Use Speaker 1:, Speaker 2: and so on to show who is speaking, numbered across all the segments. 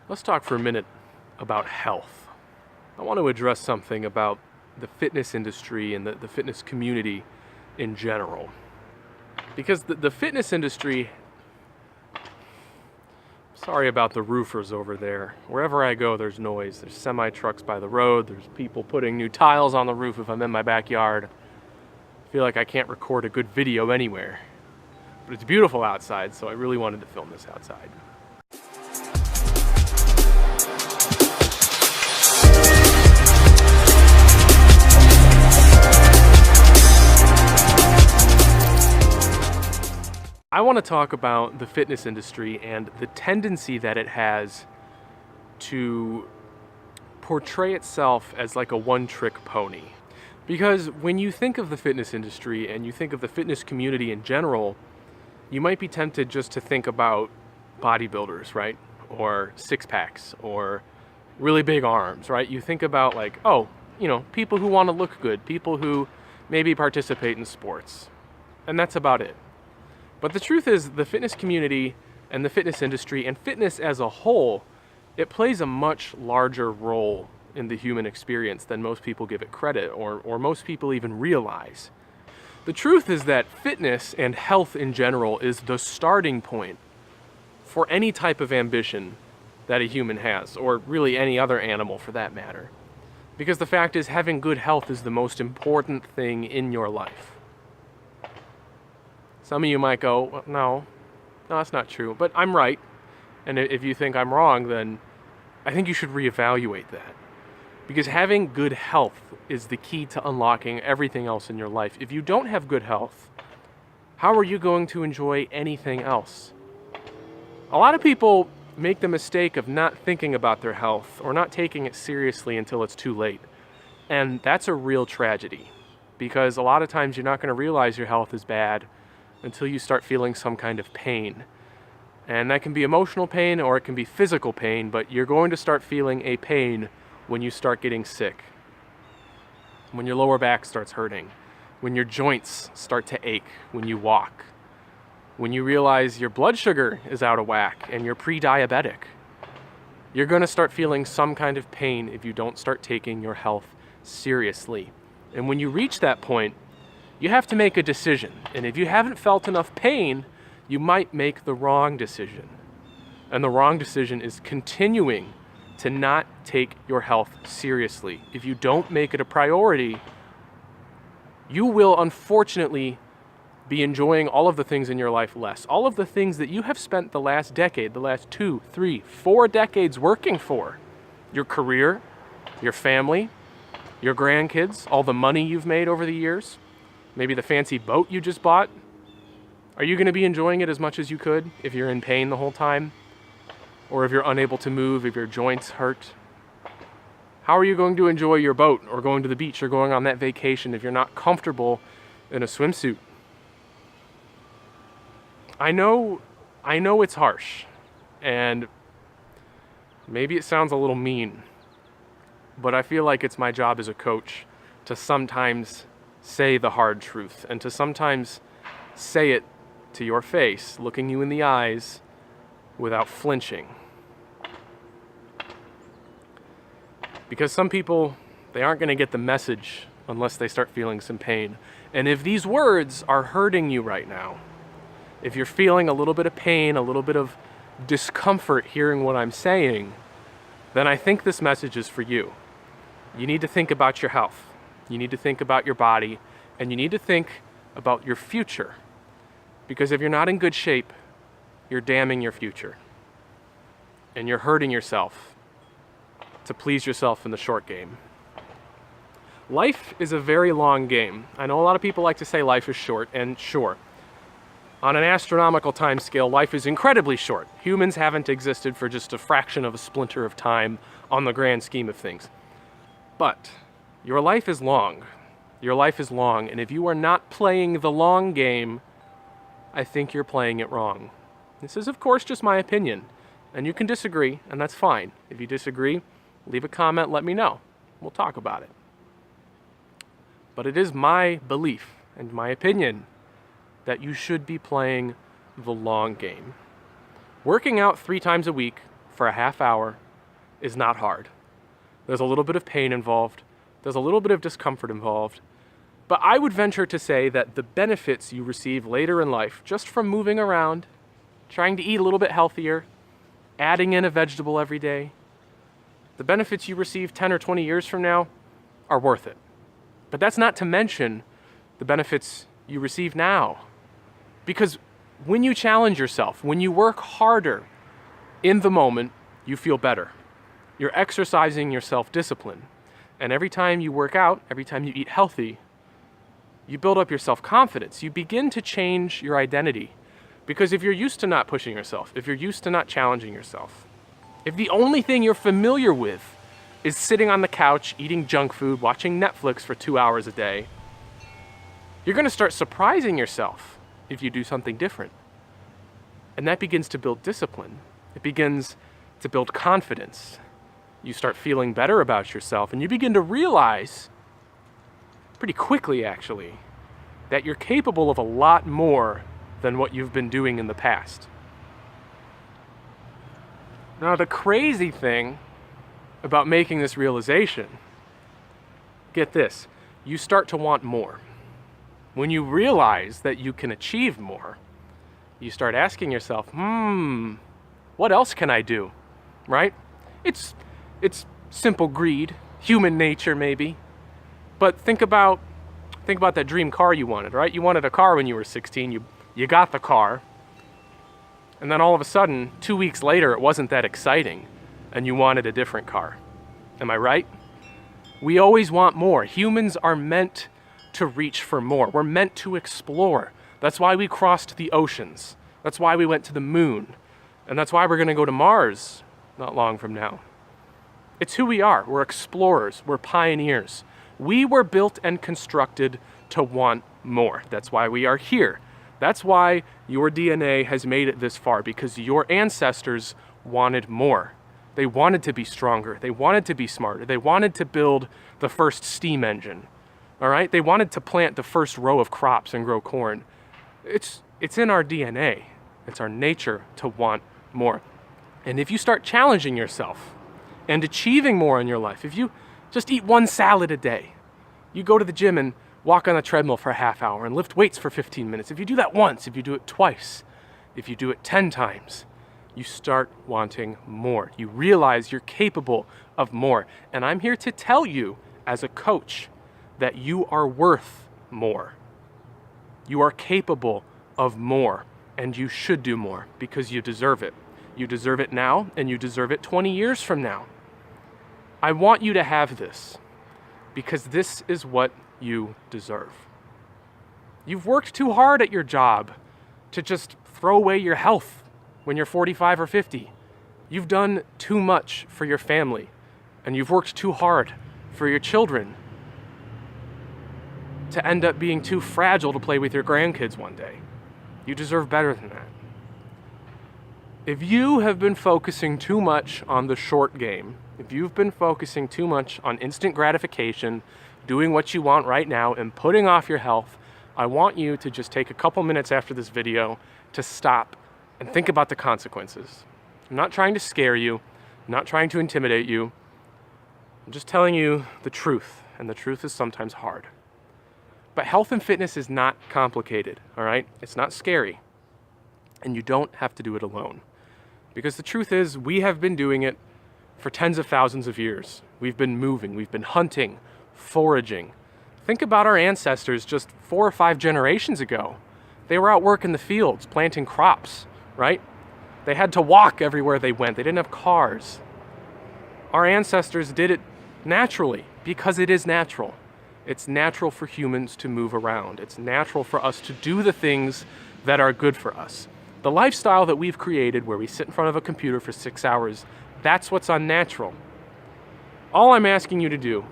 Speaker 1: Let's talk for a minute about health. I want to address something about the fitness industry and the fitness community in general. Because the fitness industry, sorry about the roofers over there. Wherever I go, there's noise. There's semi-trucks by the road. There's people putting new tiles on the roof if I'm in my backyard. I feel like I can't record a good video anywhere. But it's beautiful outside, so I really wanted to film this outside. I want to talk about the fitness industry and the tendency that it has to portray itself as like a one-trick pony. Because when you think of the fitness industry and you think of the fitness community in general, you might be tempted just to think about bodybuilders, right? Or six-packs, or really big arms, right? You think about like, oh, people who want to look good, people who maybe participate in sports, and that's about it. But the truth is, the fitness community and the fitness industry and fitness as a whole, it plays a much larger role in the human experience than most people give it credit or most people even realize. The truth is that fitness and health in general is the starting point for any type of ambition that a human has, or really any other animal for that matter. Because the fact is, having good health is the most important thing in your life. Some of you might go, well, no, that's not true, but I'm right. And if you think I'm wrong, then I think you should reevaluate that. Because having good health is the key to unlocking everything else in your life. If you don't have good health, how are you going to enjoy anything else? A lot of people make the mistake of not thinking about their health or not taking it seriously until it's too late. And that's a real tragedy, because a lot of times you're not going to realize your health is bad until you start feeling some kind of pain. And that can be emotional pain or it can be physical pain, but you're going to start feeling a pain when you start getting sick, when your lower back starts hurting, when your joints start to ache when you walk, when you realize your blood sugar is out of whack and you're pre-diabetic. You're going to start feeling some kind of pain if you don't start taking your health seriously. And when you reach that point, you have to make a decision. And if you haven't felt enough pain, you might make the wrong decision. And the wrong decision is continuing to not take your health seriously. If you don't make it a priority, you will unfortunately be enjoying all of the things in your life less. All of the things that you have spent the last decade, the last 2, 3, 4 decades working for. Your career, your family, your grandkids, all the money you've made over the years, maybe the fancy boat you just bought. Are you going to be enjoying it as much as you could if you're in pain the whole time? Or if you're unable to move, if your joints hurt? How are you going to enjoy your boat or going to the beach or going on that vacation if you're not comfortable in a swimsuit? I know it's harsh, and maybe it sounds a little mean, but I feel like it's my job as a coach to sometimes say the hard truth and to sometimes say it to your face, looking you in the eyes without flinching. Because some people, they aren't going to get the message unless they start feeling some pain. And if these words are hurting you right now, if you're feeling a little bit of pain, a little bit of discomfort hearing what I'm saying, then I think this message is for you. You need to think about your health. You need to think about your body, and you need to think about your future. Because if you're not in good shape, you're damning your future. And you're hurting yourself to please yourself in the short game. Life is a very long game. I know a lot of people like to say life is short, and sure, on an astronomical time scale, life is incredibly short. Humans haven't existed for just a fraction of a splinter of time on the grand scheme of things. But your life is long. Your life is long, and if you are not playing the long game, I think you're playing it wrong. This is, of course, just my opinion, and you can disagree, and that's fine. If you disagree, leave a comment, let me know. We'll talk about it. But it is my belief and my opinion that you should be playing the long game. Working out 3 times a week for a half hour is not hard. There's a little bit of pain involved. There's a little bit of discomfort involved. But I would venture to say that the benefits you receive later in life, just from moving around, trying to eat a little bit healthier, adding in a vegetable every day, the benefits you receive 10 or 20 years from now are worth it. But that's not to mention the benefits you receive now. Because when you challenge yourself, when you work harder in the moment, you feel better. You're exercising your self-discipline. And every time you work out, every time you eat healthy, you build up your self-confidence. You begin to change your identity. Because if you're used to not pushing yourself, if you're used to not challenging yourself, if the only thing you're familiar with is sitting on the couch, eating junk food, watching Netflix for 2 hours a day, you're going to start surprising yourself if you do something different. And that begins to build discipline. It begins to build confidence. You start feeling better about yourself, and you begin to realize, pretty quickly actually, that you're capable of a lot more than what you've been doing in the past. Now, the crazy thing about making this realization, get this, you start to want more. When you realize that you can achieve more, you start asking yourself, what else can I do, right? It's simple greed, human nature maybe, but think about that dream car you wanted, right? You wanted a car when you were 16, you got the car, and then all of a sudden, 2 weeks later, it wasn't that exciting, and you wanted a different car. Am I right? We always want more. Humans are meant to reach for more. We're meant to explore. That's why we crossed the oceans. That's why we went to the moon. And that's why we're going to go to Mars not long from now. It's who we are. We're explorers. We're pioneers. We were built and constructed to want more. That's why we are here. That's why your DNA has made it this far, because your ancestors wanted more. They wanted to be stronger. They wanted to be smarter. They wanted to build the first steam engine. All right? They wanted to plant the first row of crops and grow corn. It's in our DNA. It's our nature to want more. And if you start challenging yourself and achieving more in your life, if you just eat one salad a day, you go to the gym and walk on a treadmill for a half hour and lift weights for 15 minutes. If you do that once, if you do it twice, if you do it 10 times, you start wanting more. You realize you're capable of more. And I'm here to tell you, as a coach, that you are worth more. You are capable of more, and you should do more because you deserve it. You deserve it now, and you deserve it 20 years from now. I want you to have this because this is what you deserve. You've worked too hard at your job to just throw away your health when you're 45 or 50. You've done too much for your family, and you've worked too hard for your children to end up being too fragile to play with your grandkids one day. You deserve better than that. If you have been focusing too much on the short game, if you've been focusing too much on instant gratification, doing what you want right now, and putting off your health, I want you to just take a couple minutes after this video to stop and think about the consequences. I'm not trying to scare you. I'm not trying to intimidate you. I'm just telling you the truth, and the truth is sometimes hard. But health and fitness is not complicated, all right? It's not scary, and you don't have to do it alone. Because the truth is, we have been doing it for tens of thousands of years. We've been moving, we've been hunting, foraging. Think about our ancestors just 4 or 5 generations ago. They were out working the fields, planting crops, right? They had to walk everywhere they went. They didn't have cars. Our ancestors did it naturally because it is natural. It's natural for humans to move around. It's natural for us to do the things that are good for us. The lifestyle that we've created where we sit in front of a computer for 6 hours, that's what's unnatural. All I'm asking you to do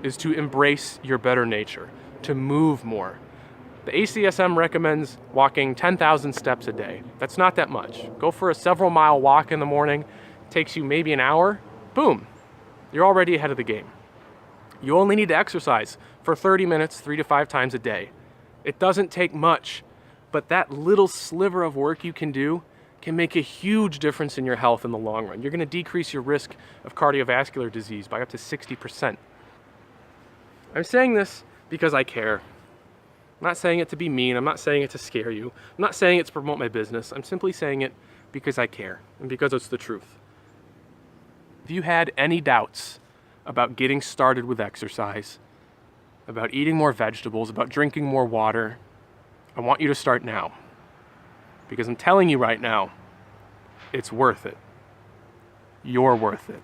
Speaker 1: is to embrace your better nature, to move more. The ACSM recommends walking 10,000 steps a day. That's not that much. Go for a several mile walk in the morning. It takes you maybe an hour. Boom. You're already ahead of the game. You only need to exercise for 30 minutes, 3 to 5 times a day. It doesn't take much, but that little sliver of work you can do can make a huge difference in your health in the long run. You're going to decrease your risk of cardiovascular disease by up to 60%. I'm saying this because I care. I'm not saying it to be mean. I'm not saying it to scare you. I'm not saying it to promote my business. I'm simply saying it because I care and because it's the truth. If you had any doubts about getting started with exercise, about eating more vegetables, about drinking more water, I want you to start now. Because I'm telling you right now, it's worth it. You're worth it.